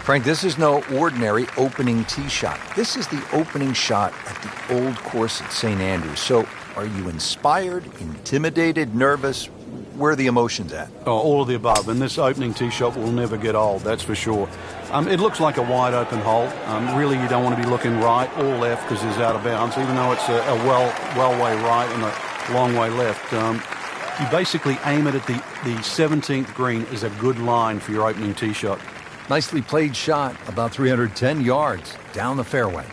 Frank, this is no ordinary opening tee shot. This is the opening shot at the old course at St. Andrews. So are you inspired, intimidated, nervous? Where are the emotions at? Oh, all of the above. And this opening tee shot will never get old, that's for sure. It looks like a wide open hole. Really, you don't want to be looking right or left because it's out of bounds, even though it's a well way right and a long way left. You basically aim it at the 17th green is a good line for your opening tee shot. Nicely played shot, about 310 yards down the fairway.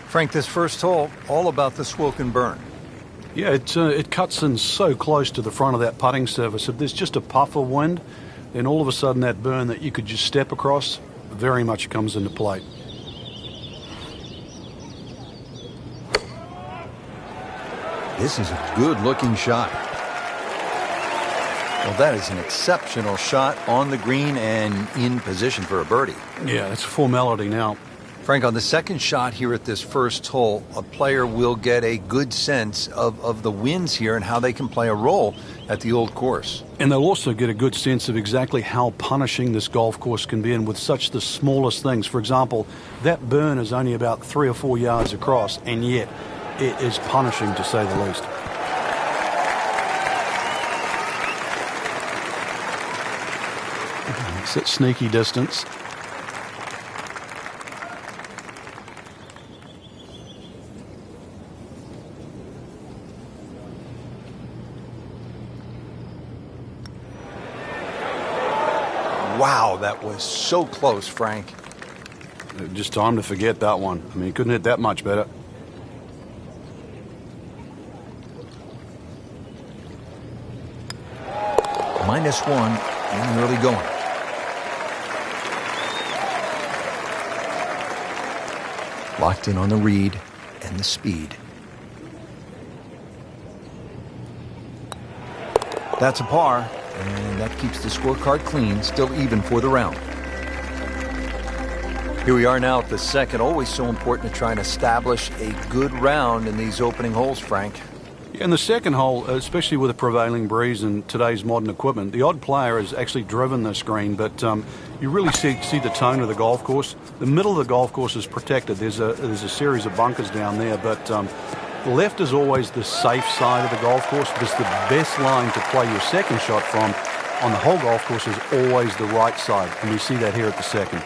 Frank, this first hole, all about the swoke and burn. Yeah, it cuts in so close to the front of that putting surface. If there's just a puff of wind, then all of a sudden that burn that you could just step across very much comes into play. This is a good-looking shot. Well, that is an exceptional shot on the green and in position for a birdie. Yeah, it's a formality now. Frank, on the second shot here at this first hole, a player will get a good sense of the winds here and how they can play a role at the old course. And they'll also get a good sense of exactly how punishing this golf course can be, and with such the smallest things. For example, that burn is only about 3 or 4 yards across, and yet it is punishing to say the least. It's at sneaky distance. Wow, that was so close, Frank. Just time to forget that one. I mean, he couldn't hit that much better. -1 in the early going. Locked in on the read and the speed. That's a par. And that keeps the scorecard clean, still even for the round. Here we are now at the second. Always so important to try and establish a good round in these opening holes, Frank. Yeah, in the second hole, especially with a prevailing breeze and today's modern equipment, the odd player has actually driven this green, but you really see the tone of the golf course. The middle of the golf course is protected. There's a series of bunkers down there, but left is always the safe side of the golf course because the best line to play your second shot from on the whole golf course is always the right side, and we see that here at the second.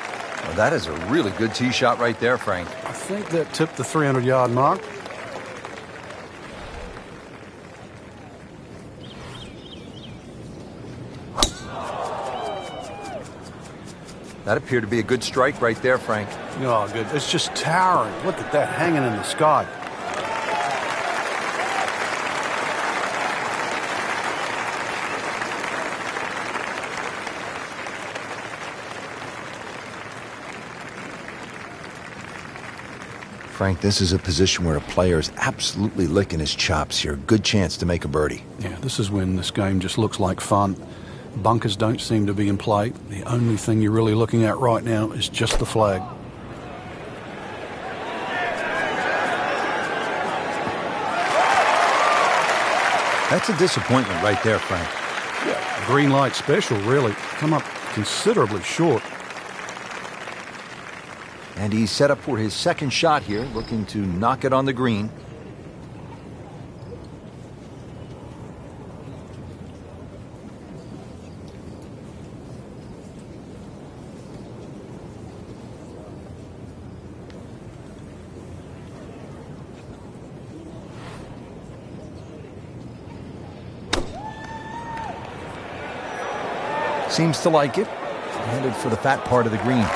Well, that is a really good tee shot right there, Frank. I think that tipped the 300-yard mark. That appeared to be a good strike right there, Frank. Oh, good. It's just towering. Look at that hanging in the sky. Frank, this is a position where a player is absolutely licking his chops here. Good chance to make a birdie. Yeah, this is when this game just looks like fun. Bunkers don't seem to be in play. The only thing you're really looking at right now is just the flag. That's a disappointment right there, Frank. Yeah, green light special, really. Come up considerably short. And he's set up for his second shot here, looking to knock it on the green. Seems to like it. Headed for the fat part of the green.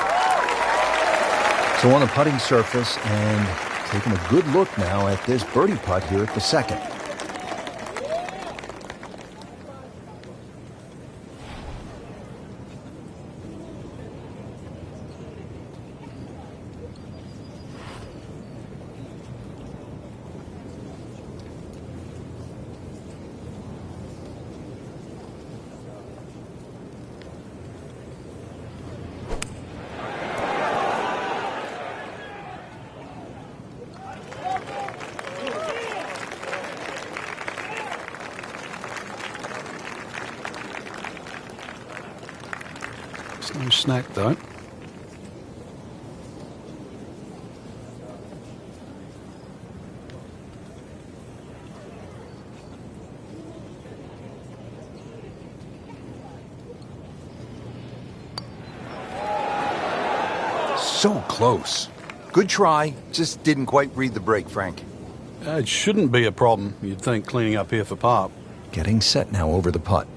So on the putting surface and taking a good look now at this birdie putt here at the second. No snack, though. So close. Good try, just didn't quite read the break, Frank. It shouldn't be a problem, you'd think, cleaning up here for par. Getting set now over the putt.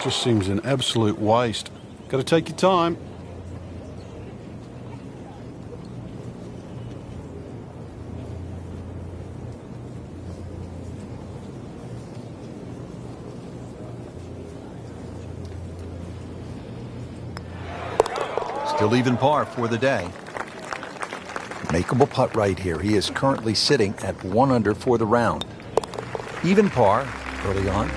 Just seems an absolute waste. Got to take your time. Still even par for the day. Makeable putt right here. He is currently sitting at 1 under for the round. Even par early on.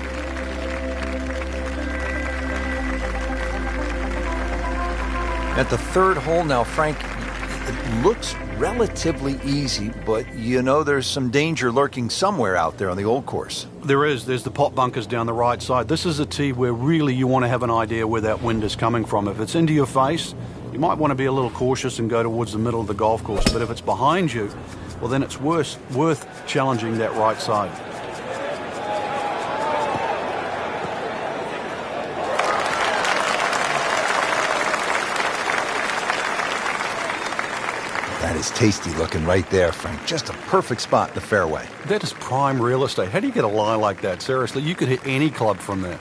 At the third hole now, Frank, it looks relatively easy, but you know there's some danger lurking somewhere out there on the old course. There is. There's the pot bunkers down the right side. This is a tee where really you want to have an idea where that wind is coming from. If it's into your face, you might want to be a little cautious and go towards the middle of the golf course. But if it's behind you, well, then it's worth challenging that right side. That is tasty looking right there, Frank. Just a perfect spot in the fairway. That is prime real estate. How do you get a lie like that? Seriously, you could hit any club from there.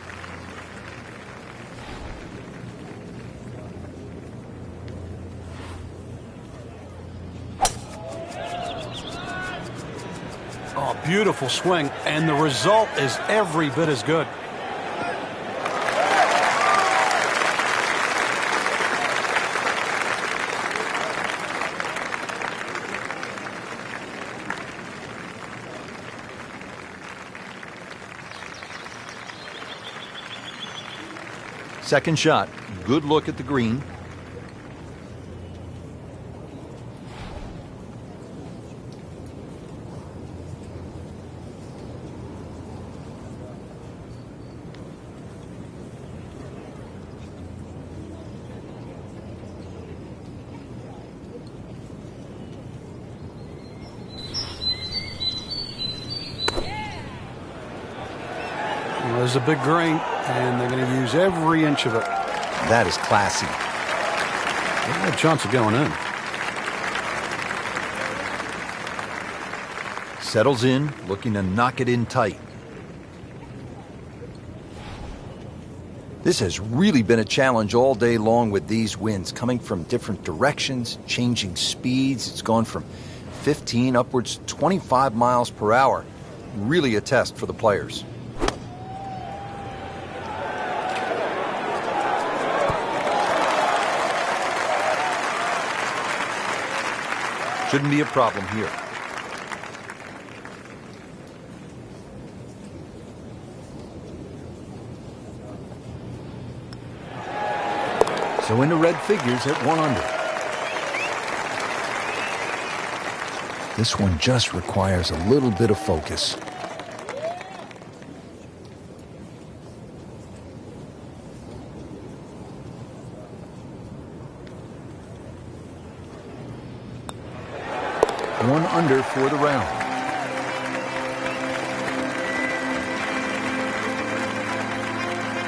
Oh, beautiful swing, and the result is every bit as good. Second shot, good look at the green. There's a big green, and they're going to use every inch of it. That is classy. They have a chance of going in. Settles in, looking to knock it in tight. This has really been a challenge all day long with these winds coming from different directions, changing speeds. It's gone from 15 upwards to 25 miles per hour. Really a test for the players. Shouldn't be a problem here. So into red figures at 1 under. This one just requires a little bit of focus. 1 under for the round.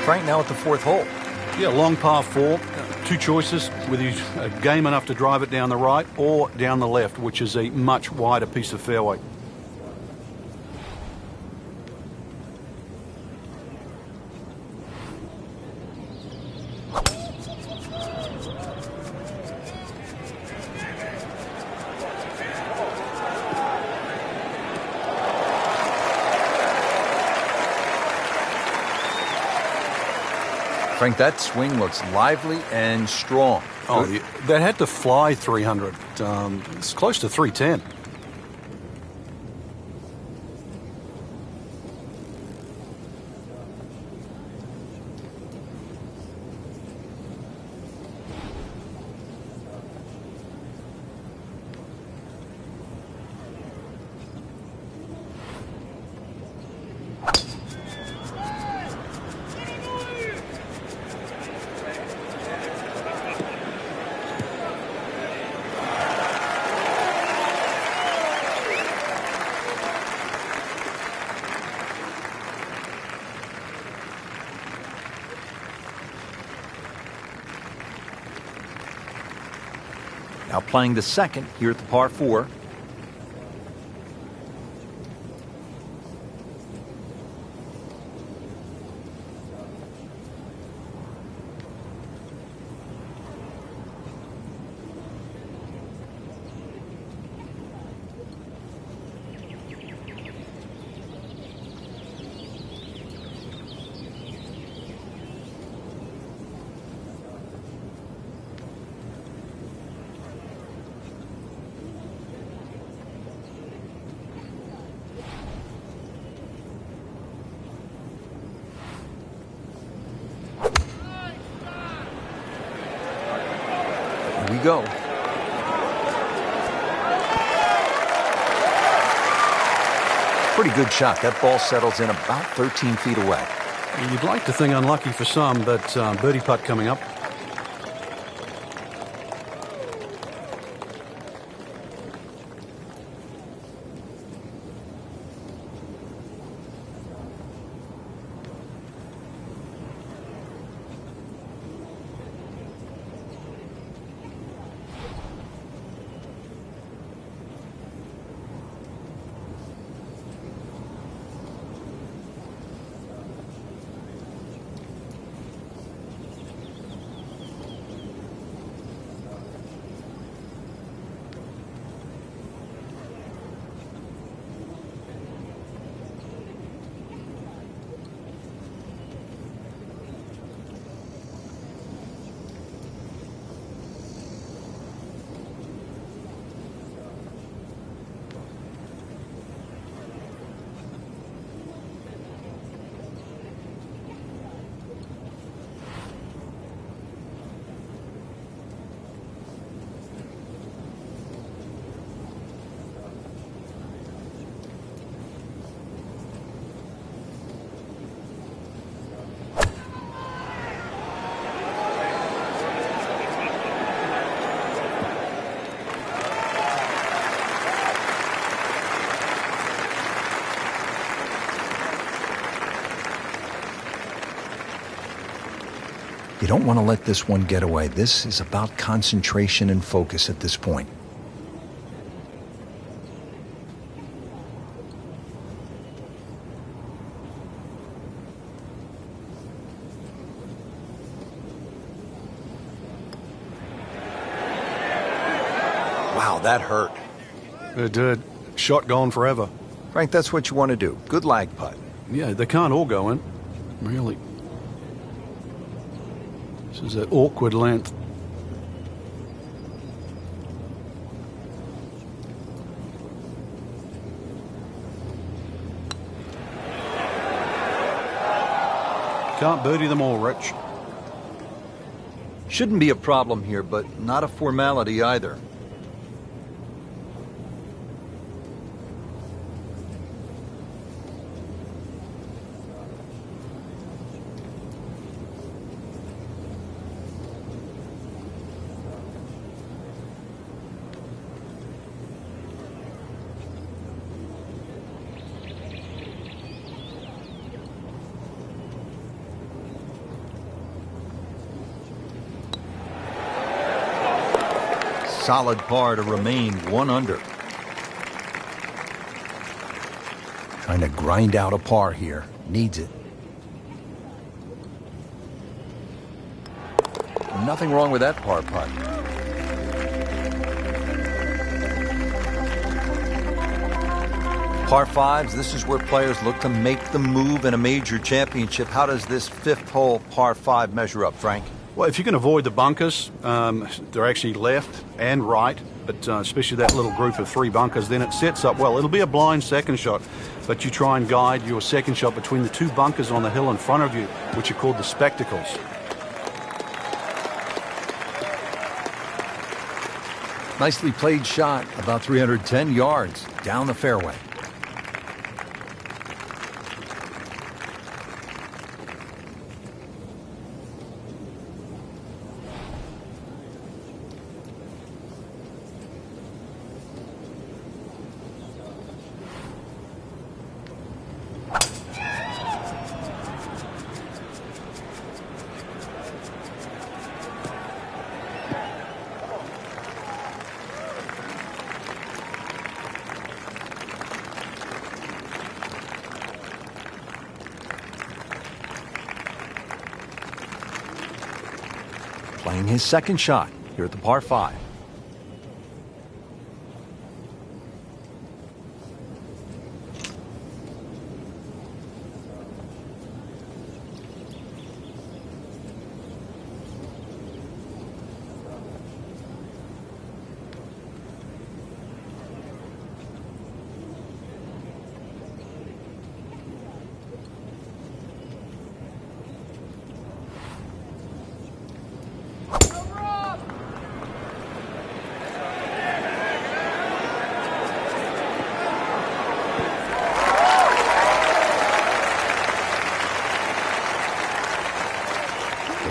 Frank, now at the 4th hole. Yeah, long par 4. Two choices, whether you're game enough to drive it down the right or down the left, which is a much wider piece of fairway. Frank, that swing looks lively and strong. Oh, that had to fly 300. It's close to 310. Now playing the 2nd here at the par 4. We go. Pretty good shot. That ball settles in about 13 feet away. You'd like to think unlucky for some, but birdie putt coming up. You don't want to let this one get away. This is about concentration and focus at this point. Wow, that hurt. It did. Shot gone forever. Frank, that's what you want to do. Good lag putt. Yeah, they can't all go in. Really. This is an awkward length. Can't birdie them all, Rich. Shouldn't be a problem here, but not a formality either. solid par to remain 1 under. Trying to grind out a par here. Needs it. Nothing wrong with that par putt. Par fives, this is where players look to make the move in a major championship. How does this 5th hole par 5 measure up, Frank? Well, if you can avoid the bunkers, they're actually left and right, but especially that little group of 3 bunkers, then it sets up well. It'll be a blind second shot, but you try and guide your second shot between the 2 bunkers on the hill in front of you, which are called the spectacles. Nicely played shot, about 310 yards down the fairway. Playing his second shot here at the par 5.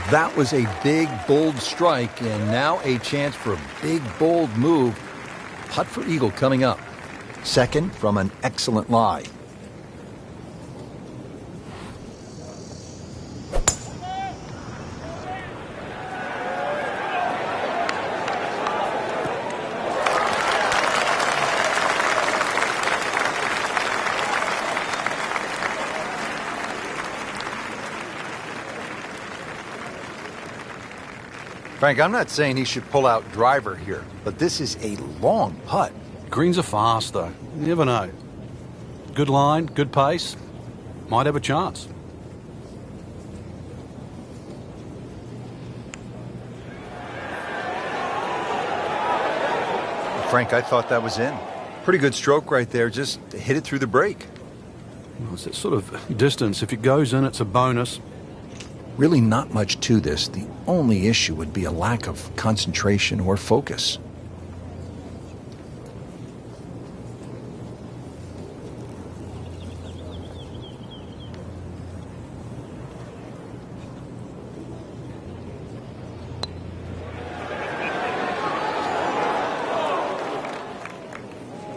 That was a big, bold strike, and now a chance for a big, bold move. Putt for eagle coming up. Second from an excellent lie. Frank, I'm not saying he should pull out driver here, but this is a long putt. Greens are fast, though. You never know. Good line, good pace. Might have a chance. Frank, I thought that was in. Pretty good stroke right there, just hit it through the break. Well, it's that sort of distance. If it goes in, it's a bonus. Really not much to this. The only issue would be a lack of concentration or focus.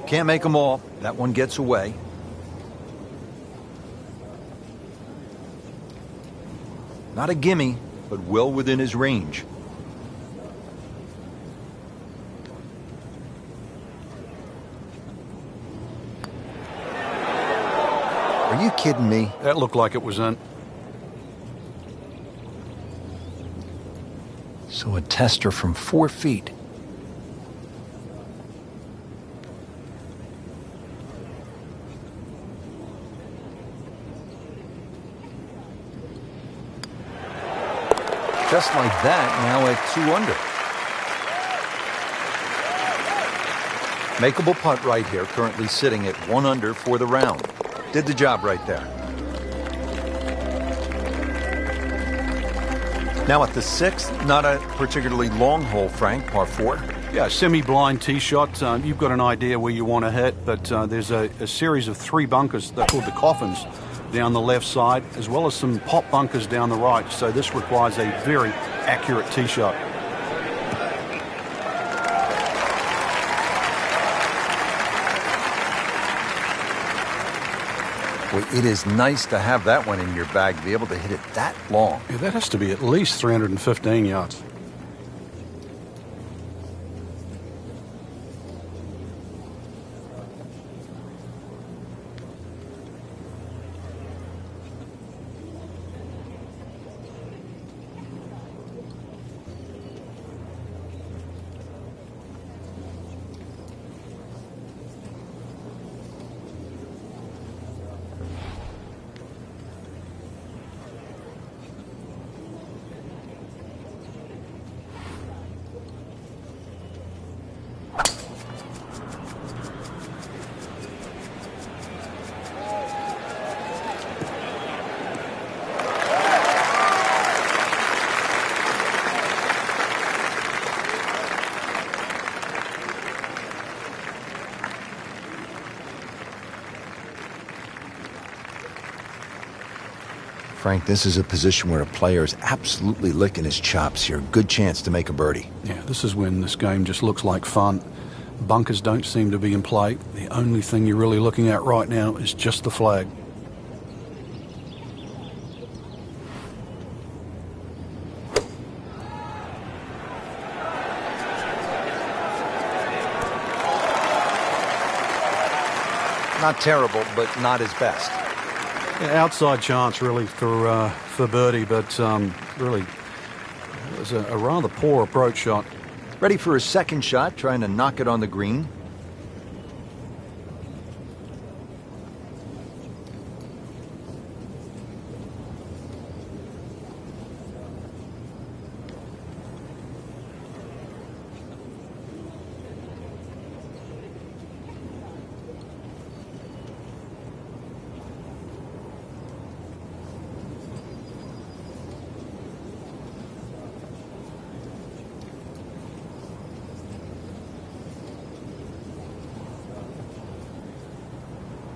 Can't make them all. That one gets away. Not a gimme, but well within his range. Are you kidding me? That looked like it was in. So a tester from 4 feet. Just like that, now at 2 under. Makeable putt right here, currently sitting at 1 under for the round. Did the job right there. Now at the 6th, not a particularly long hole, Frank, par 4. Yeah, semi-blind tee shot. You've got an idea where you want to hit, but there's a series of 3 bunkers. They're called the coffins down the left side, as well as some pop bunkers down the right. So this requires a very accurate tee shot. Well, it is nice to have that one in your bag, to be able to hit it that long. Yeah, that has to be at least 315 yards. Frank, this is a position where a player is absolutely licking his chops here. Good chance to make a birdie. Yeah, this is when this game just looks like fun. Bunkers don't seem to be in play. The only thing you're really looking at right now is just the flag. Not terrible, but not his best. Yeah, outside chance, really, for birdie, but really, it was a rather poor approach shot. Ready for his second shot, trying to knock it on the green.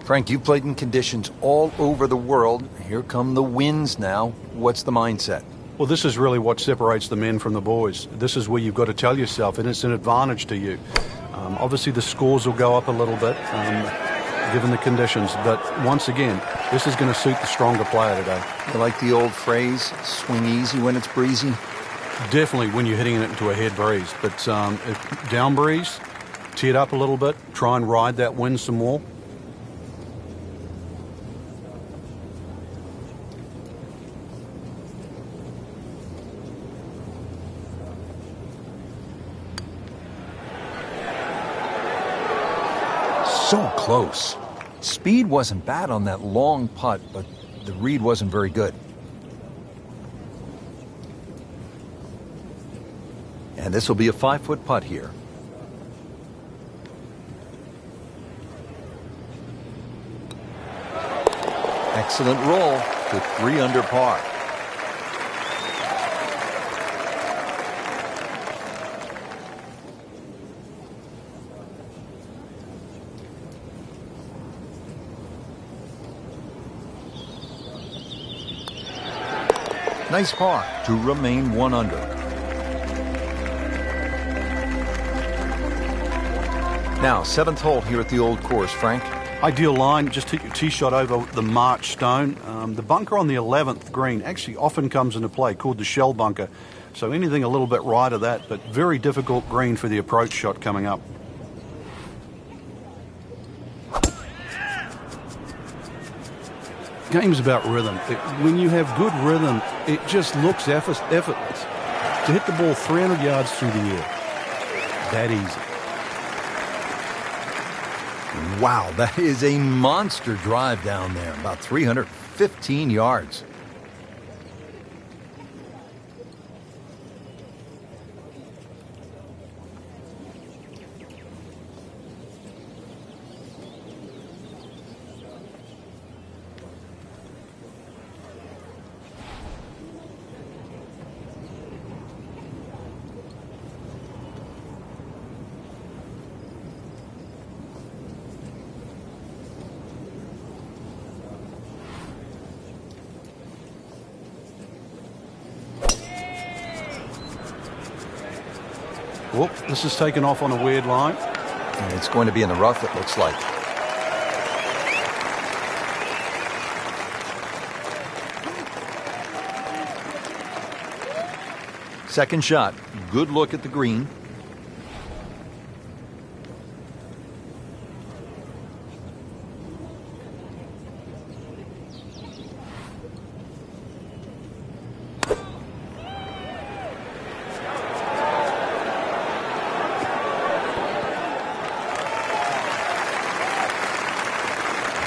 Frank, you played in conditions all over the world. Here come the winds now. What's the mindset? Well, this is really what separates the men from the boys. This is where you've got to tell yourself, and it's an advantage to you. Obviously, the scores will go up a little bit, given the conditions. But once again, this is going to suit the stronger player today. You like the old phrase, swing easy when it's breezy? Definitely when you're hitting it into a head breeze. But if down breeze, tee it up a little bit, try and ride that wind some more. So close. Speed wasn't bad on that long putt, but the read wasn't very good. And this will be a 5-foot putt here. Excellent roll to 3 under par. Nice par to remain 1 under. Now, 7th hole here at the Old Course, Frank. Ideal line, just hit your tee shot over the March stone. The bunker on the 11th green actually often comes into play, called the shell bunker. So anything a little bit right of that, but very difficult green for the approach shot coming up. Game's about rhythm. When you have good rhythm, it just looks effortless. To hit the ball 300 yards through the air, that easy. Wow, that is a monster drive down there, about 315 yards. Whoop, this is taken off on a weird line. And it's going to be in the rough, it looks like. Second shot. Good look at the green.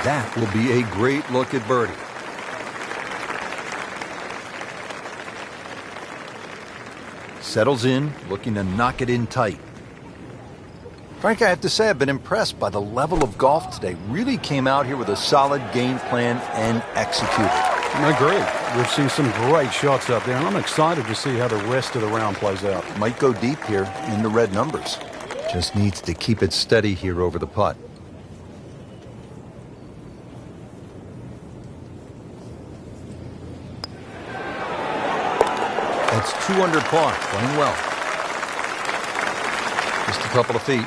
That will be a great look at birdie. Settles in, looking to knock it in tight. Frank, I have to say I've been impressed by the level of golf today. Really came out here with a solid game plan and executed. I agree. We've seen some great shots up there, and I'm excited to see how the rest of the round plays out. Might go deep here in the red numbers. Just needs to keep it steady here over the putt. 2 under par, playing well. Just a couple of feet.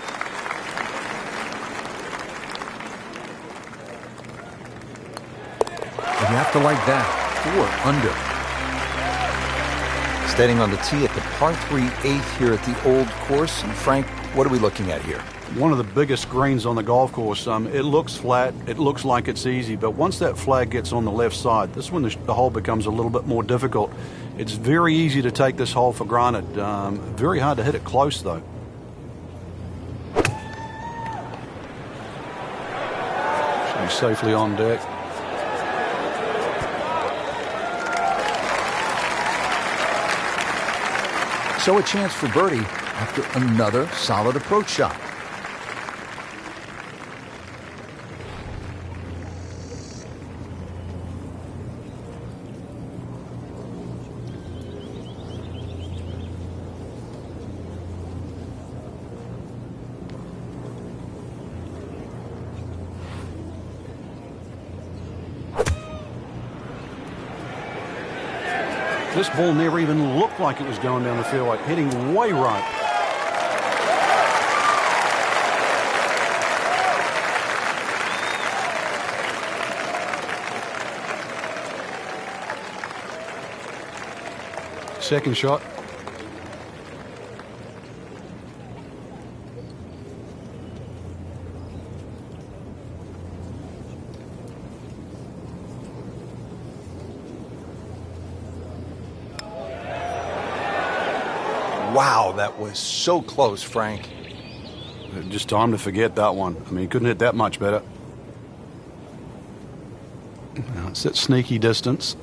And you have to like that. 4 under. Standing on the tee at the par 3 8th here at the Old Course. And Frank, what are we looking at here? One of the biggest greens on the golf course. It looks flat, it looks like it's easy, but once that flag gets on the left side, this is when the hole becomes a little bit more difficult. It's very easy to take this hole for granted. Very hard to hit it close, though. Should be safely on deck. So a chance for birdie after another solid approach shot. This ball never even looked like it was going down the fairway, hitting way right. Second shot. Wow, that was so close, Frank. Just time to forget that one. I mean, he couldn't hit that much better. Now it's that sneaky distance.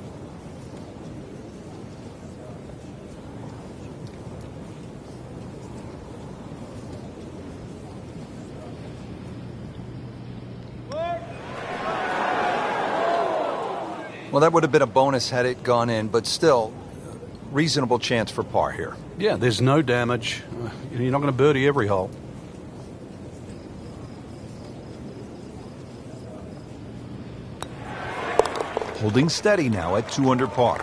Well, that would have been a bonus had it gone in, but still, reasonable chance for par here. Yeah, there's no damage. You're not going to birdie every hole. Holding steady now at 2 under par.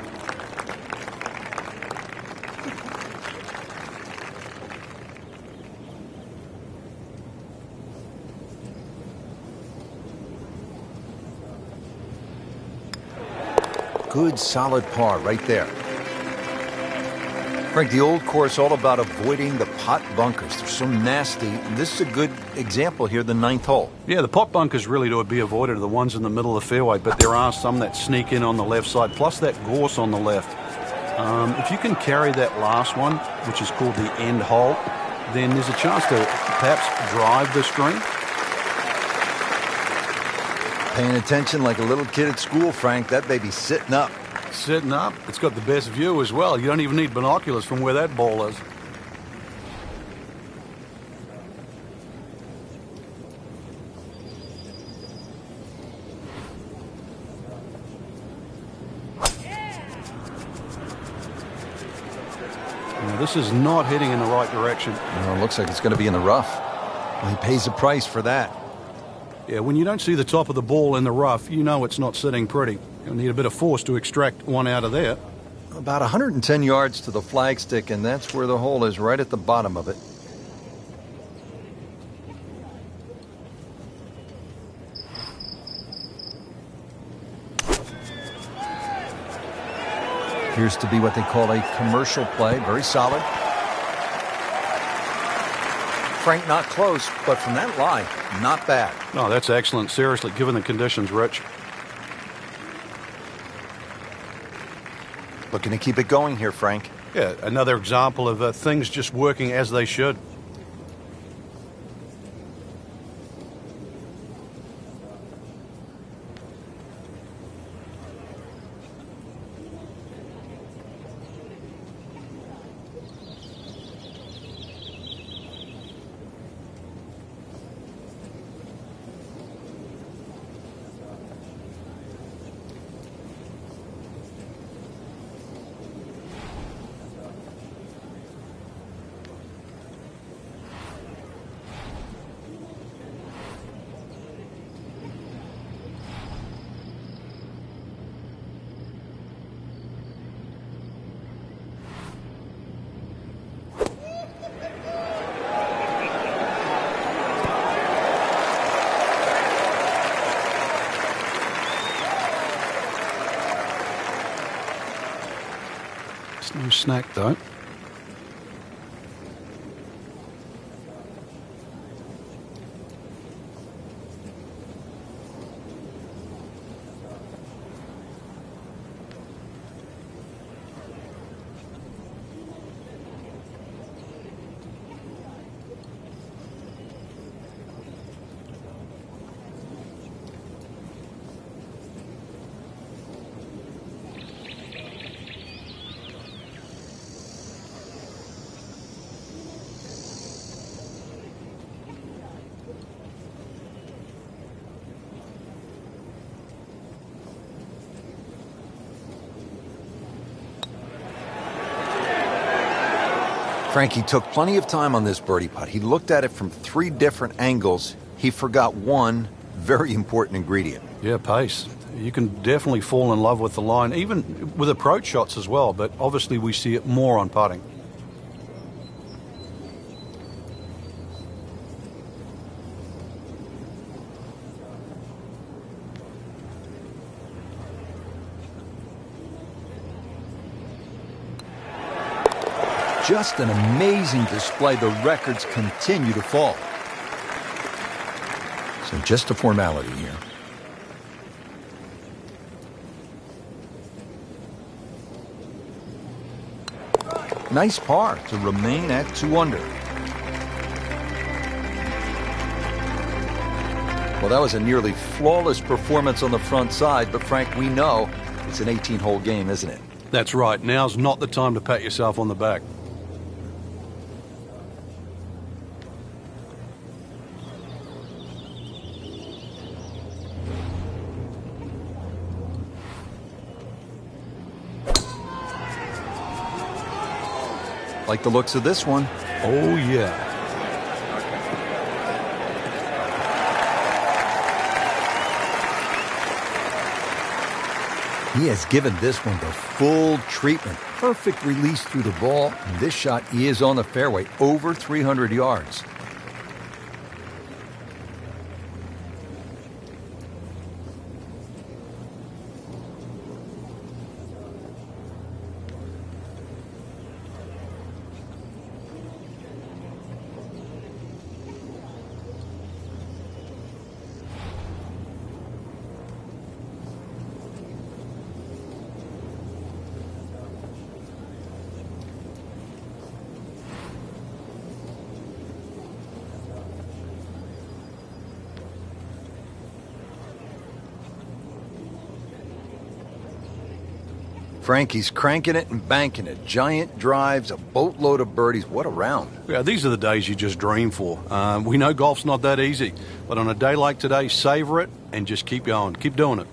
Good solid par right there. Frank, the Old Course all about avoiding the pot bunkers. They're so nasty. This is a good example here, the 9th hole. Yeah, the pot bunkers really to be avoided are the ones in the middle of the fairway, but there are some that sneak in on the left side, plus that gorse on the left. If you can carry that last one, which is called the end hole, then there's a chance to perhaps drive this green. Paying attention like a little kid at school, Frank. That baby's sitting up. Sitting up. It's got the best view as well. You don't even need binoculars from where that ball is. Now, this is not heading in the right direction. Well, it looks like it's going to be in the rough. Well, he pays the price for that. Yeah, when you don't see the top of the ball in the rough, you know it's not sitting pretty. You'll need a bit of force to extract one out of there. About 110 yards to the flagstick, and that's where the hole is, right at the bottom of it. Appears to be what they call a commercial play. Very solid. Frank, not close, but from that line, not bad. No, that's excellent. Seriously, given the conditions, Rich. Looking to keep it going here, Frank. Yeah, another example of things just working as they should. It's no snack, though. Frankie took plenty of time on this birdie putt. He looked at it from 3 different angles. He forgot one very important ingredient. Yeah, pace. You can definitely fall in love with the line, even with approach shots as well, but obviously we see it more on putting. Just an amazing display. The records continue to fall. So just a formality here. Nice par to remain at 2 under. Well, that was a nearly flawless performance on the front side, but Frank, we know it's an 18-hole game, isn't it? That's right. Now's not the time to pat yourself on the back. Like the looks of this one. Oh, yeah. He has given this one the full treatment. Perfect release through the ball. And this shot is on the fairway, over 300 yards. Frankie's cranking it and banking it. Giant drives, a boatload of birdies. What a round. Yeah, these are the days you just dream for. We know golf's not that easy, but on a day like today, savor it and just keep going. Keep doing it.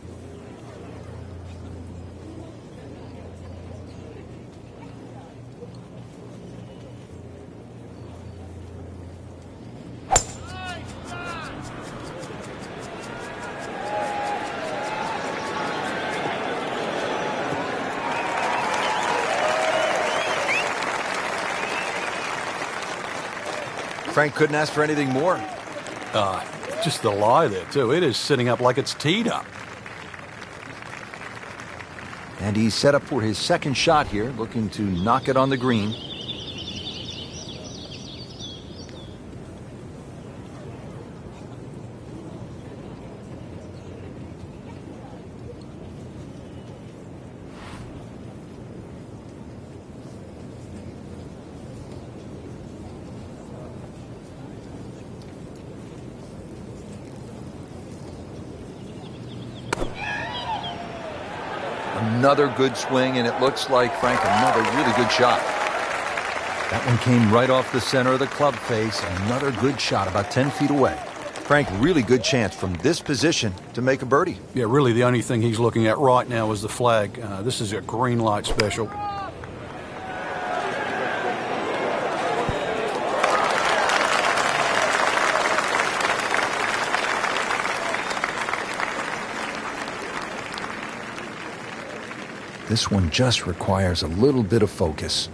Frank couldn't ask for anything more. Just the lie there, too. It is sitting up like it's teed up. And he's set up for his second shot here, looking to knock it on the green. Another good swing, and it looks like, Frank, another really good shot. That one came right off the center of the club face. Another good shot about 10 feet away. Frank, really good chance from this position to make a birdie. Yeah, really the only thing he's looking at right now is the flag. This is a green light special. This one just requires a little bit of focus.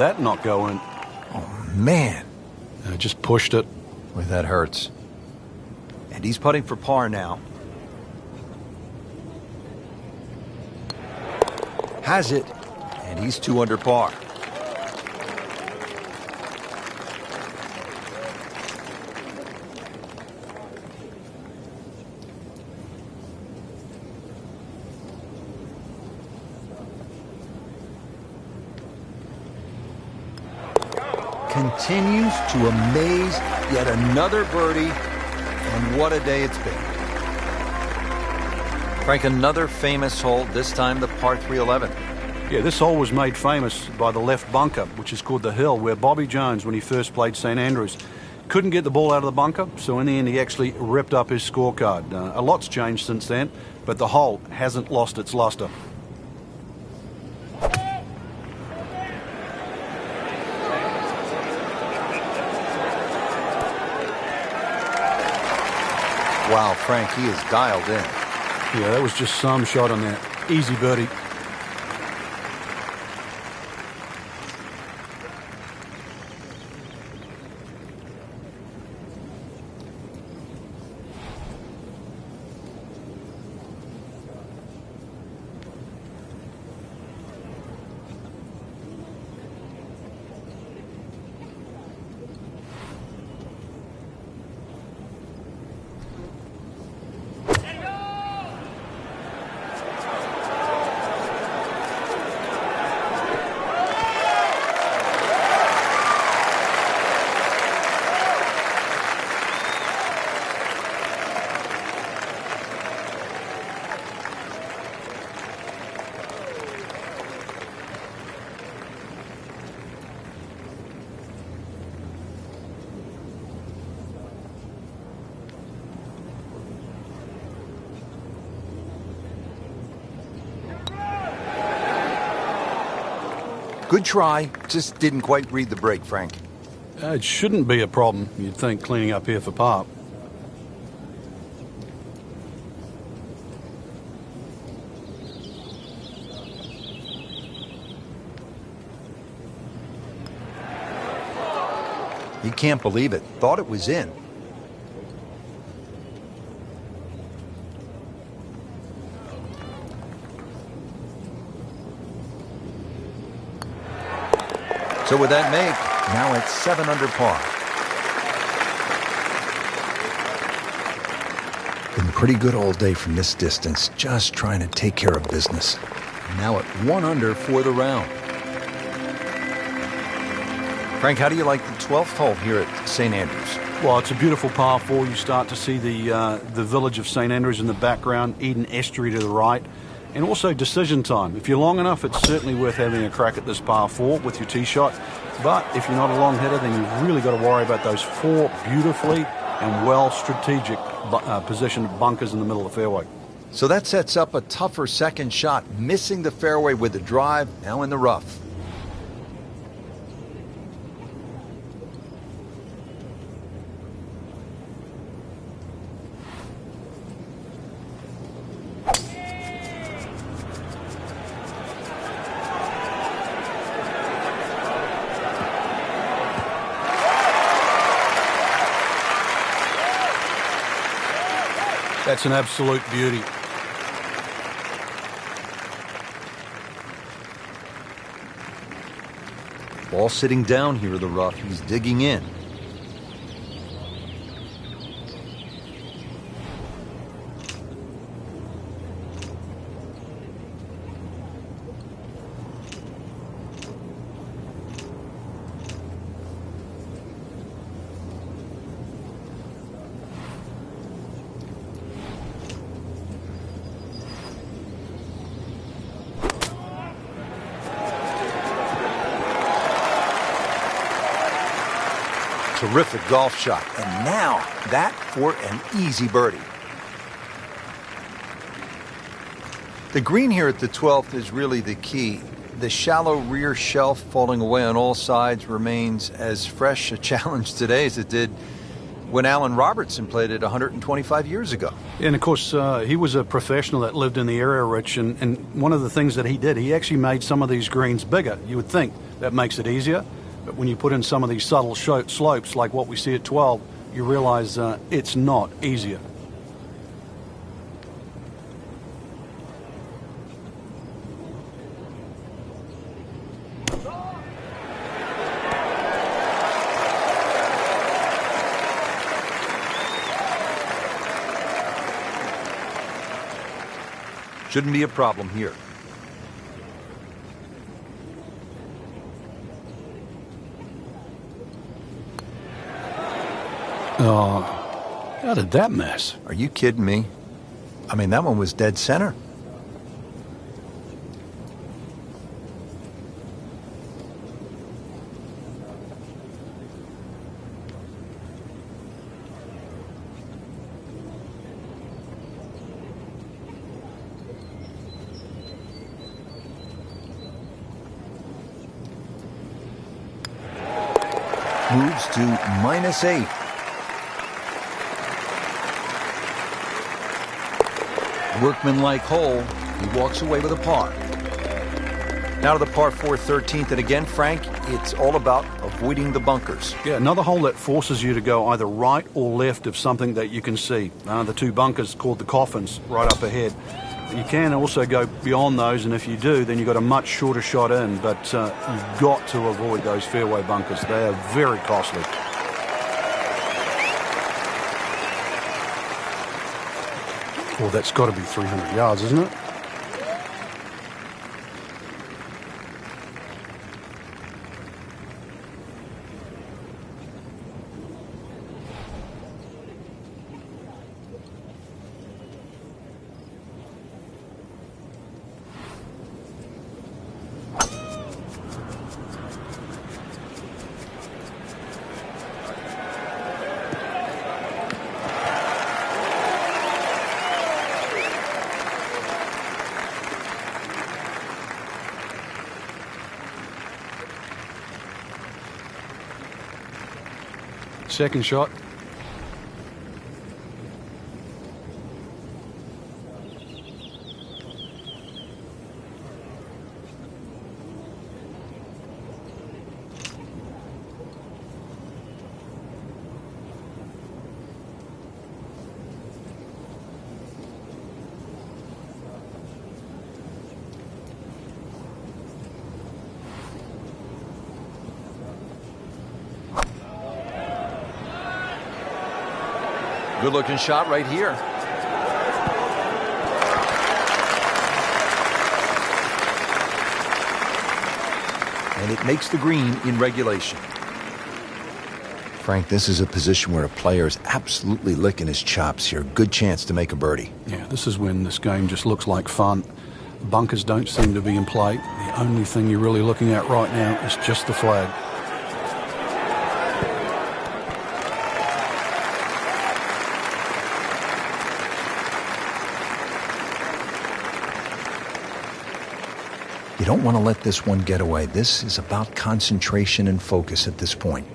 that not go in? Man, Just pushed it. boy, that hurts. And he's putting for par now. Has it, and he's 2 under par. Continues to amaze, yet another birdie, and what a day it's been. Frank, another famous hole, this time the par 3 11. Yeah, this hole was made famous by the left bunker, which is called the Hill, where Bobby Jones, when he first played St Andrews, couldn't get the ball out of the bunker, so in the end he actually ripped up his scorecard. A lot's changed since then, but the hole hasn't lost its luster. Wow, Frank, he is dialed in. Yeah, that was just some shot on that. Easy birdie. Good try, just didn't quite read the break, Frank. It shouldn't be a problem, you'd think, cleaning up here for par. He can't believe it. Thought it was in. So with that make, now it's 7 under par. Been pretty good all day from this distance, just trying to take care of business. Now at 1 under for the round. Frank, how do you like the 12th hole here at St. Andrews? Well, it's a beautiful par 4. You start to see the village of St. Andrews in the background, Eden Estuary to the right, and also decision time. If you're long enough, it's certainly worth having a crack at this par 4 with your tee shot. But if you're not a long hitter, then you've really got to worry about those 4 beautifully and well strategic positioned bunkers in the middle of the fairway. So that sets up a tougher second shot, missing the fairway with the drive, now in the rough. That's an absolute beauty. Ball sitting down here in the rough. He's digging in. Terrific golf shot. And now that for an easy birdie. The green here at the 12th is really the key. The shallow rear shelf falling away on all sides remains as fresh a challenge today as it did when Alan Robertson played it 125 years ago. And of course, he was a professional that lived in the area, Rich, and one of the things that he did, he actually made some of these greens bigger. You would think That makes it easier. But when you put in some of these subtle slopes like what we see at 12, you realize it's not easier. Shouldn't be a problem here. How did that miss? Are you kidding me? I mean, that one was dead center. Moves to -8. Workmanlike hole. He walks away with a par. Now to the par 4 13th, and again, Frank, it's all about avoiding the bunkers. Yeah, another hole that forces you to go either right or left of something that you can see. The two bunkers called the coffins right up ahead. You can also go beyond those, and if you do, then you've got a much shorter shot in, but you've got to avoid those fairway bunkers. They are very costly. Well, that's got to be 300 yards, isn't it? Second shot. Good-looking shot right here. And it makes the green in regulation. Frank, this is a position where a player is absolutely licking his chops here. Good chance to make a birdie. Yeah, this is when this game just looks like fun. Bunkers don't seem to be in play. The only thing you're really looking at right now is just the flag. You don't want to let this one get away. This is about concentration and focus at this point.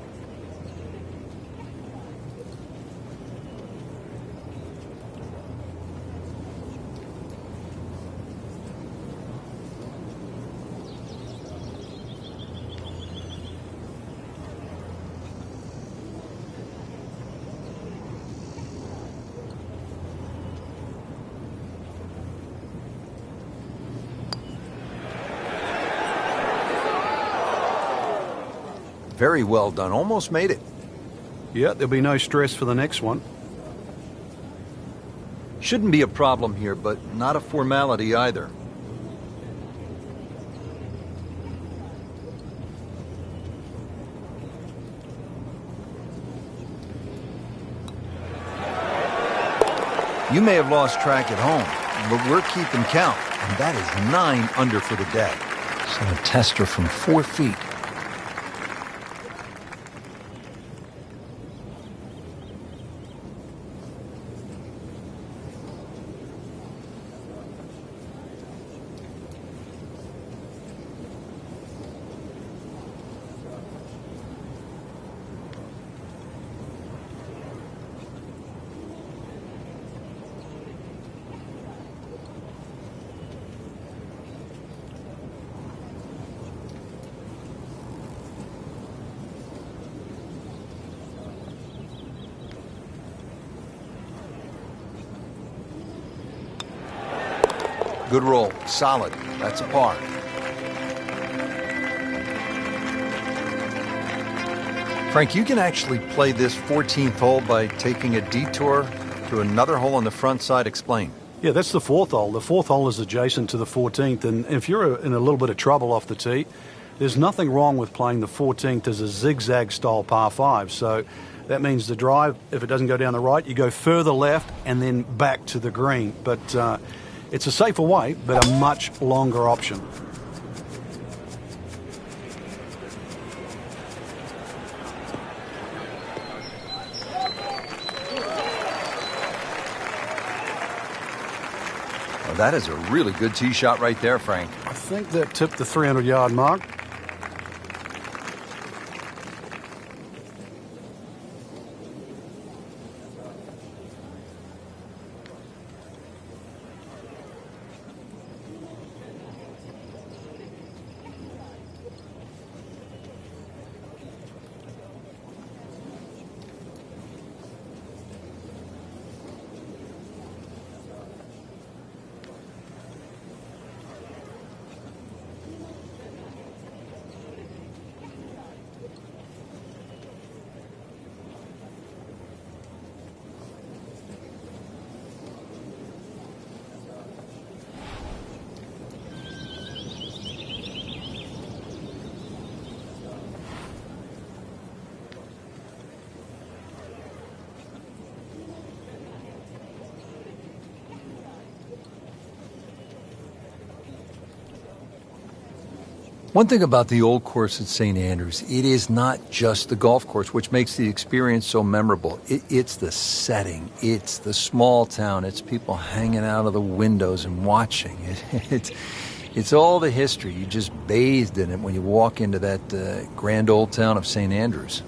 Very well done. Almost made it. Yeah, there'll be no stress for the next one. Shouldn't be a problem here, but not a formality either. You may have lost track at home, but we're keeping count, and that is 9 under for the day. So a tester from 4 feet. Good roll. Solid. That's a par. Frank, you can actually play this 14th hole by taking a detour to another hole on the front side. Explain. Yeah, that's the fourth hole. The fourth hole is adjacent to the 14th, and if you're in a little bit of trouble off the tee, there's nothing wrong with playing the 14th as a zigzag style par 5. So that means the drive, if it doesn't go down the right, you go further left and then back to the green. But it's a safer way, but a much longer option. Well, that is a really good tee shot right there, Frank. I think that tipped the 300-yard mark. One thing about the old course at St. Andrews, it is not just the golf course, which makes the experience so memorable. It's the setting. It's the small town. It's people hanging out of the windows and watching. It's all the history. You just bathed in it when you walk into that grand old town of St. Andrews.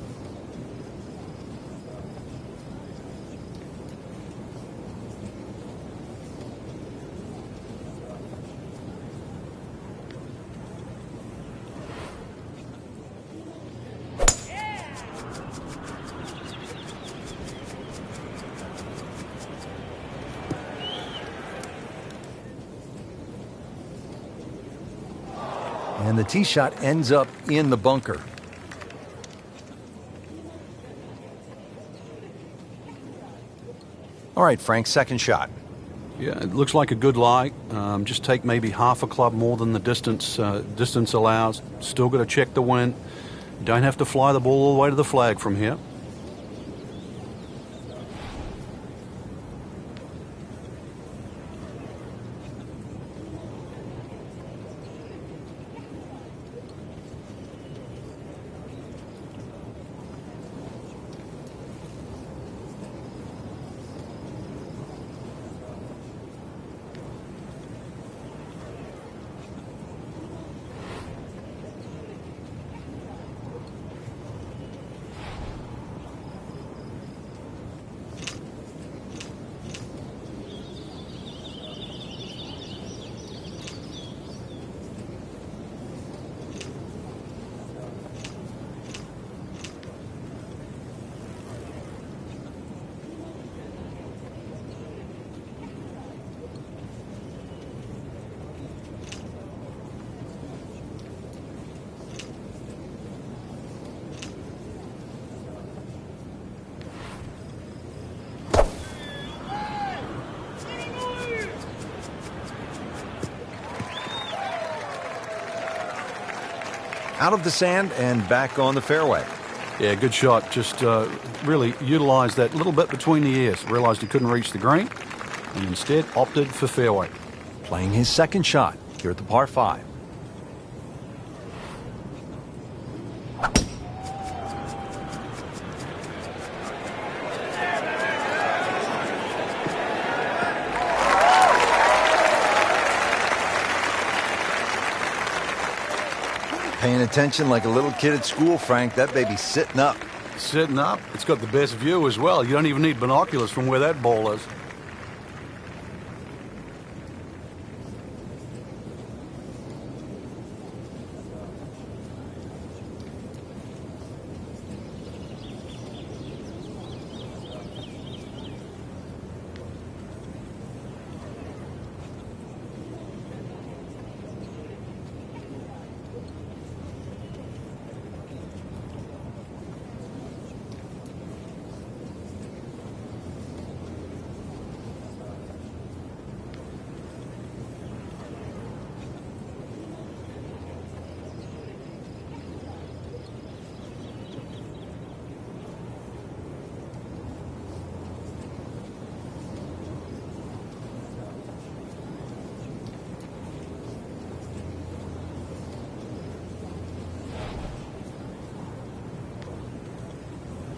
And the tee shot ends up in the bunker. All right, Frank, second shot. Yeah, it looks like a good lie. Just take maybe half a club more than the distance allows. Still got to check the wind. You don't have to fly the ball all the way to the flag from here. Out of the sand and back on the fairway. Yeah, good shot. Just really utilized that little bit between the ears. Realized he couldn't reach the green and instead opted for fairway. Playing his second shot here at the par 5. Paying attention like a little kid at school, Frank. That baby's sitting up. Sitting up. It's got the best view as well. You don't even need binoculars from where that ball is.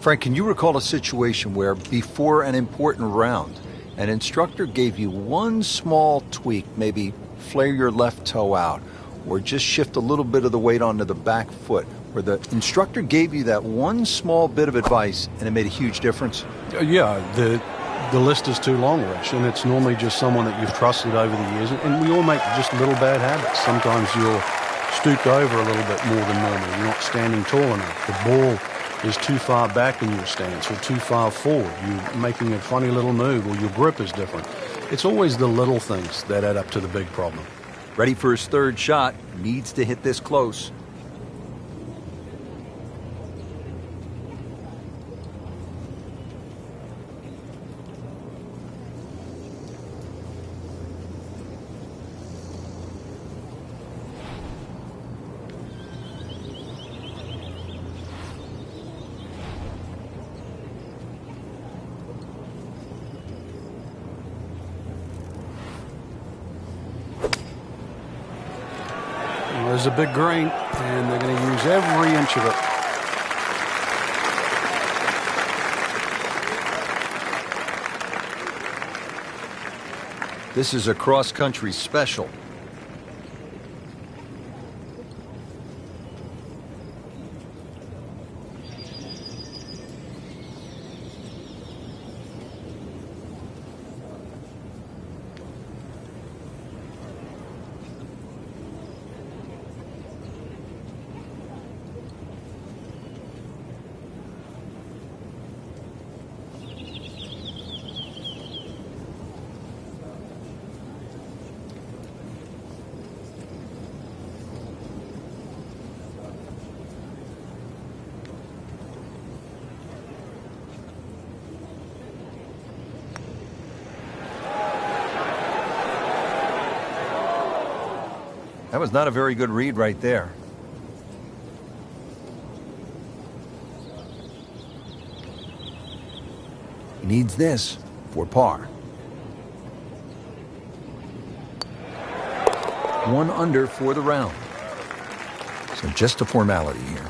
Frank, can you recall a situation where before an important round, an instructor gave you one small tweak, maybe flare your left toe out, or just shift a little bit of the weight onto the back foot, where the instructor gave you that one small bit of advice and it made a huge difference? Yeah, the list is too long, Rich, and it's normally just someone that you've trusted over the years, and we all make just little bad habits. Sometimes you're stooped over a little bit more than normal. You're not standing tall enough. The ball is too far back in your stance or too far forward. You're making a funny little move, or your grip is different. It's always the little things that add up to the big problem. Ready for his third shot. Needs to hit this close. There's a big green, and they're going to use every inch of it. This is a cross-country special. That was not a very good read right there. He needs this for par. 1 under for the round. So just a formality here.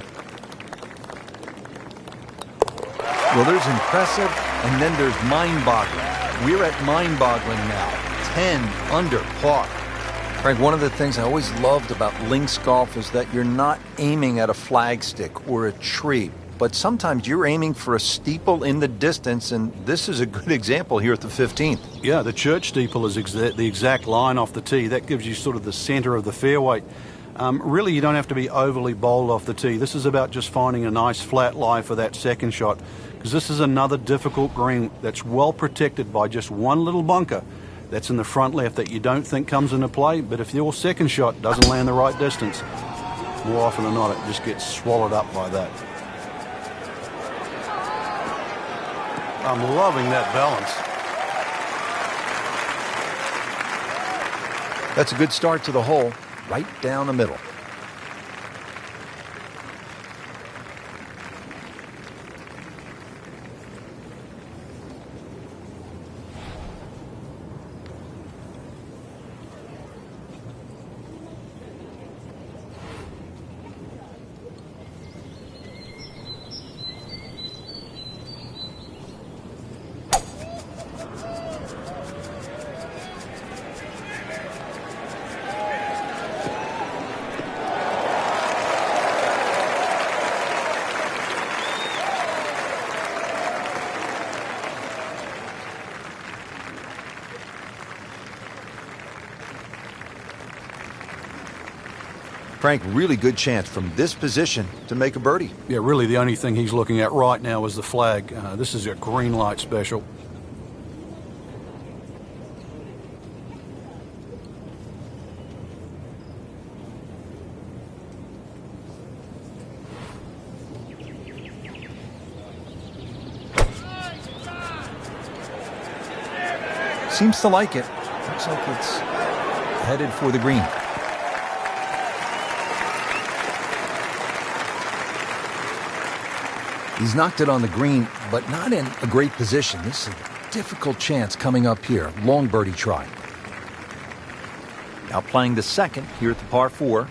Well, there's impressive, and then there's mind-boggling. We're at mind-boggling now. 10 under par. Frank, one of the things I always loved about links golf is that you're not aiming at a flagstick or a tree, but sometimes you're aiming for a steeple in the distance, and this is a good example here at the 15th. Yeah, the church steeple is the exact line off the tee. That gives you sort of the center of the fairway. Really, you don't have to be overly bold off the tee. This is about just finding a nice flat lie for that second shot, because this is another difficult green that's well protected by just one little bunker that's in the front left that you don't think comes into play, but if your second shot doesn't land the right distance, more often than not, it just gets swallowed up by that. I'm loving that balance. That's a good start to the hole, right down the middle. Frank, really good chance from this position to make a birdie. Yeah, really the only thing he's looking at right now is the flag. This is a green light special. Seems to like it. Looks like it's headed for the green. He's knocked it on the green, but not in a great position. This is a difficult chance coming up here. Long birdie try. Now playing the second here at the par 4.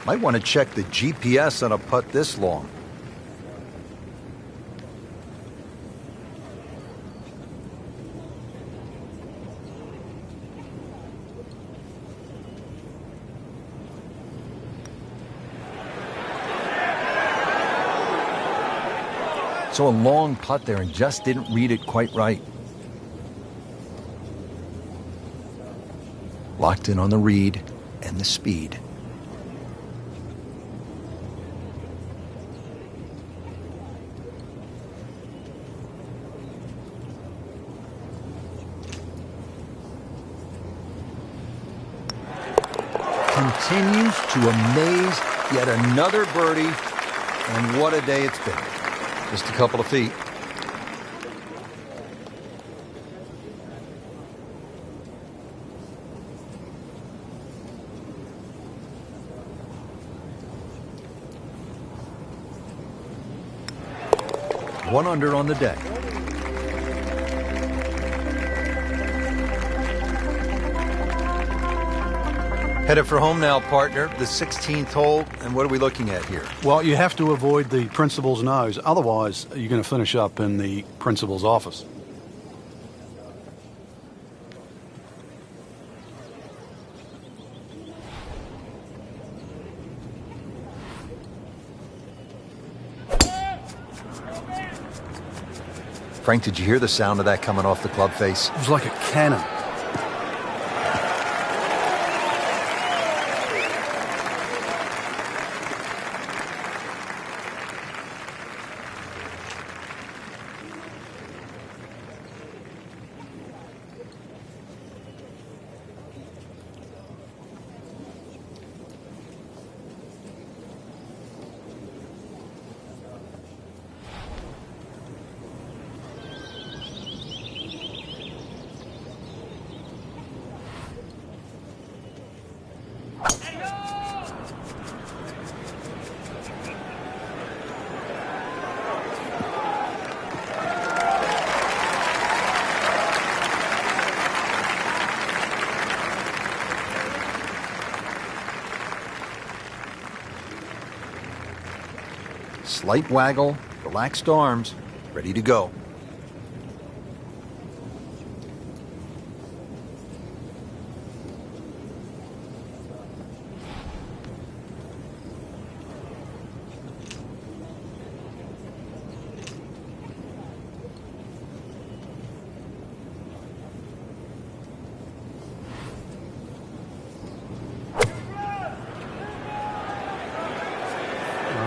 Might want to check the GPS on a putt this long. So a long putt there and just didn't read it quite right. Locked in on the read and the speed. Continues to amaze. Yet another birdie, and what a day it's been. Just a couple of feet. One under on the day. Headed for home now, partner. The 16th hole, and what are we looking at here? Well, you have to avoid the principal's nose. Otherwise, you're going to finish up in the principal's office. Frank, did you hear the sound of that coming off the club face? It was like a cannon. Slight waggle, relaxed arms, ready to go.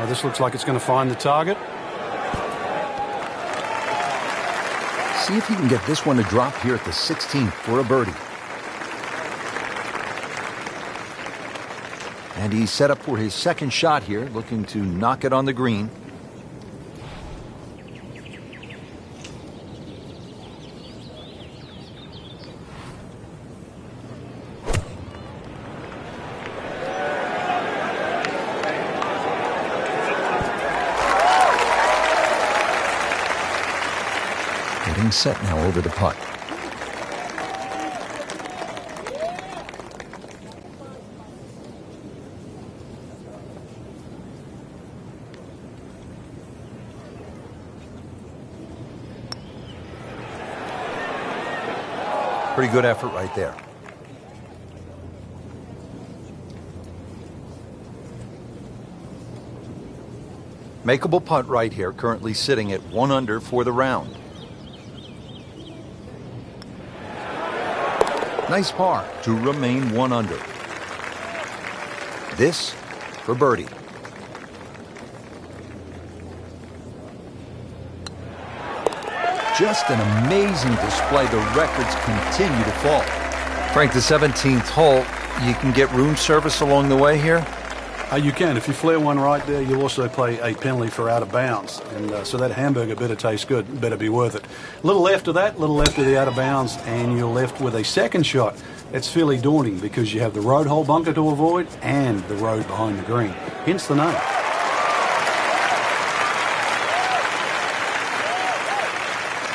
This looks like it's going to find the target. See if he can get this one to drop here at the 16th for a birdie. And he's set up for his second shot here, looking to knock it on the green. Getting set now over the putt. Pretty good effort right there. Makeable putt right here, currently sitting at 1 under for the round. Nice par to remain 1 under. This for birdie. Just an amazing display. The records continue to fall. Frank, the 17th hole, you can get room service along the way here? You can. If you flare one right there, you'll also pay a penalty for out of bounds. And so that hamburger better taste good, better be worth it. A little left of that, a little left of the out of bounds, and you're left with a second shot. It's fairly daunting because you have the road hole bunker to avoid and the road behind the green. Hence the name.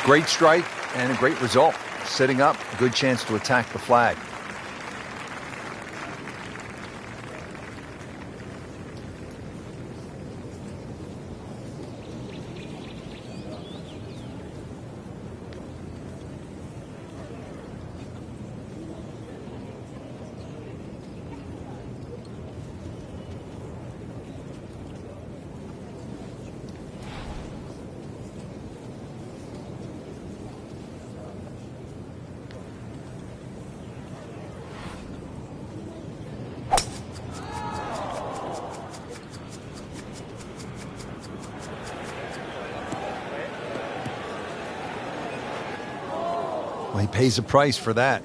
Great strike and a great result. Sitting up, good chance to attack the flag. Well, he pays a price for that.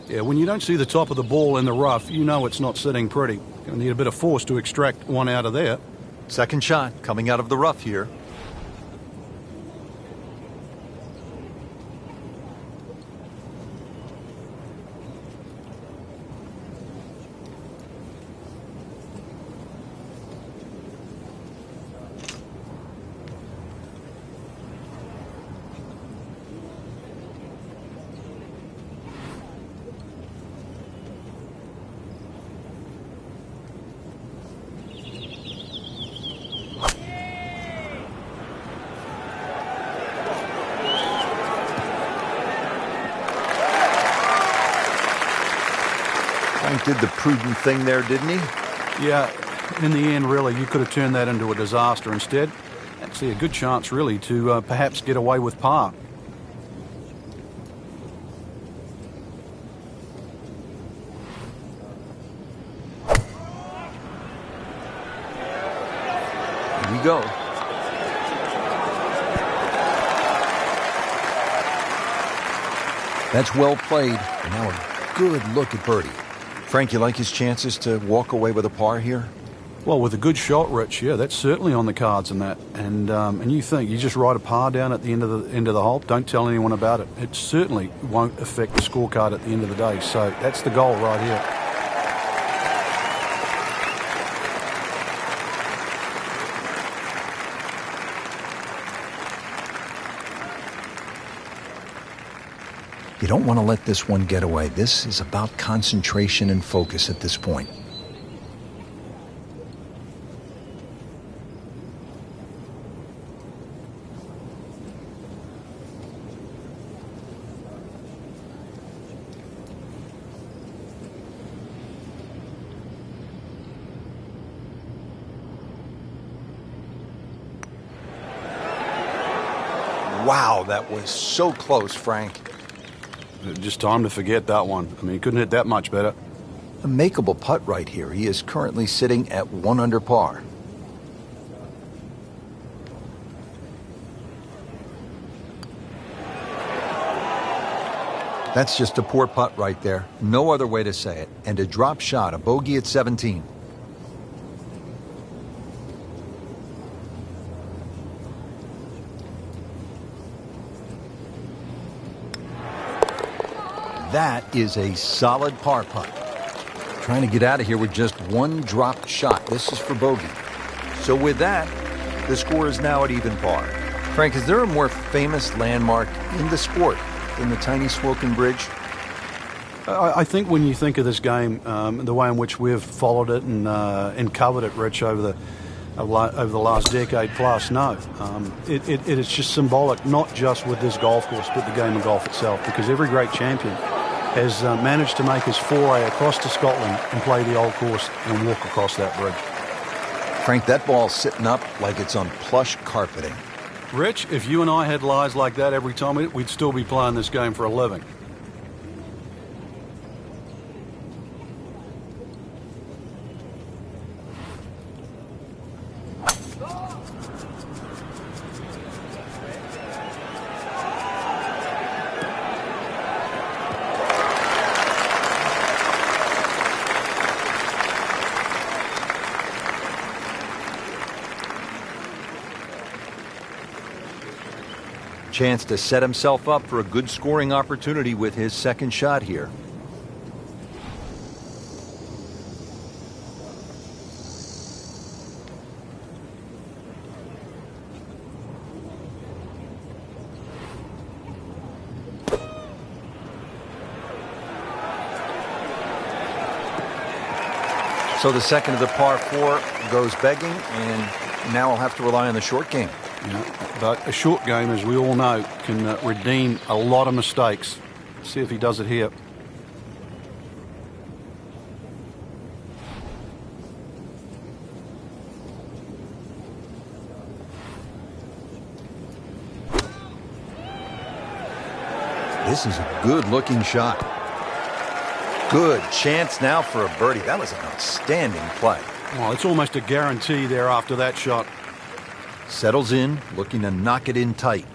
Yeah, when you don't see the top of the ball in the rough, you know it's not sitting pretty. Going to need a bit of force to extract one out of there. Second shot coming out of the rough here. Frank did the prudent thing there, didn't he? Yeah, in the end, really, you could have turned that into a disaster. Instead, actually a good chance, really, to perhaps get away with par. Here we go. That's well played. And now a good look at birdie. Frank, you like his chances to walk away with a par here? Well, with a good shot, Rich, yeah, that's certainly on the cards in that. And you think you just write a par down at the end of the hole, don't tell anyone about it. It certainly won't affect the scorecard at the end of the day. So that's the goal right here. You don't want to let this one get away. This is about concentration and focus at this point. Wow, that was so close, Frank. Just time to forget that one. I mean, he couldn't hit that much better. A makeable putt right here. He is currently sitting at 1 under par. That's just a poor putt right there. No other way to say it. And a drop shot, a bogey at 17. That is a solid par putt. Trying to get out of here with just one dropped shot. This is for bogey. So with that, the score is now at even par. Frank, is there a more famous landmark in the sport than the tiny Swilcan Bridge? I think when you think of this game, the way in which we've followed it and covered it, Rich, over the last decade plus, no. It is just symbolic, not just with this golf course, but the game of golf itself, because every great champion has managed to make his foray across to Scotland and play the old course and walk across that bridge. Frank, that ball's sitting up like it's on plush carpeting. Rich, if you and I had lies like that every time, we'd still be playing this game for a living. Chance to set himself up for a good scoring opportunity with his second shot here. So the second of the par 4 goes begging, and now I'll have to rely on the short game. Yeah, but a short game, as we all know, can redeem a lot of mistakes. Let's see if he does it here. This is a good-looking shot. Good chance now for a birdie. That was an outstanding play. Well, it's almost a guarantee there after that shot. Settles in, looking to knock it in tight.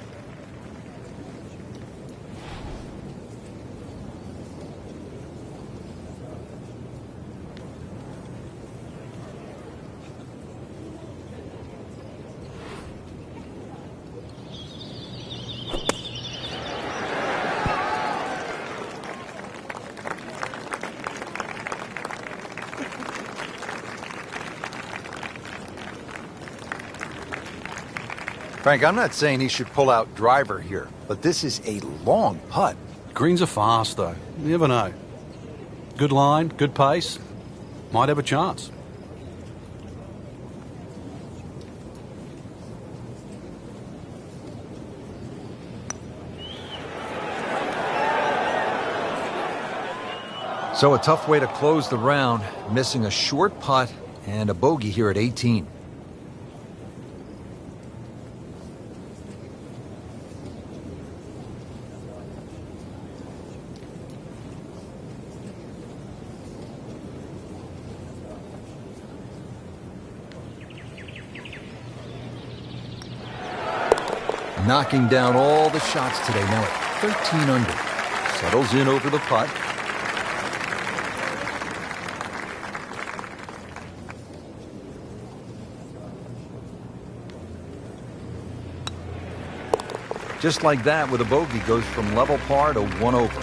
Frank, I'm not saying he should pull out driver here, but this is a long putt. Greens are fast, though. You never know. Good line, good pace. Might have a chance. So a tough way to close the round, missing a short putt and a bogey here at 18. Knocking down all the shots today, now at 13 under. Settles in over the putt. Just like that, with a bogey, goes from level par to 1 over.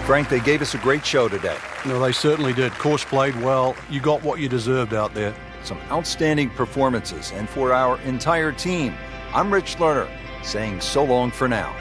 Frank, they gave us a great show today. No, they certainly did. Course played well. You got what you deserved out there. Some outstanding performances, and for our entire team, I'm Rich Lerner, saying so long for now.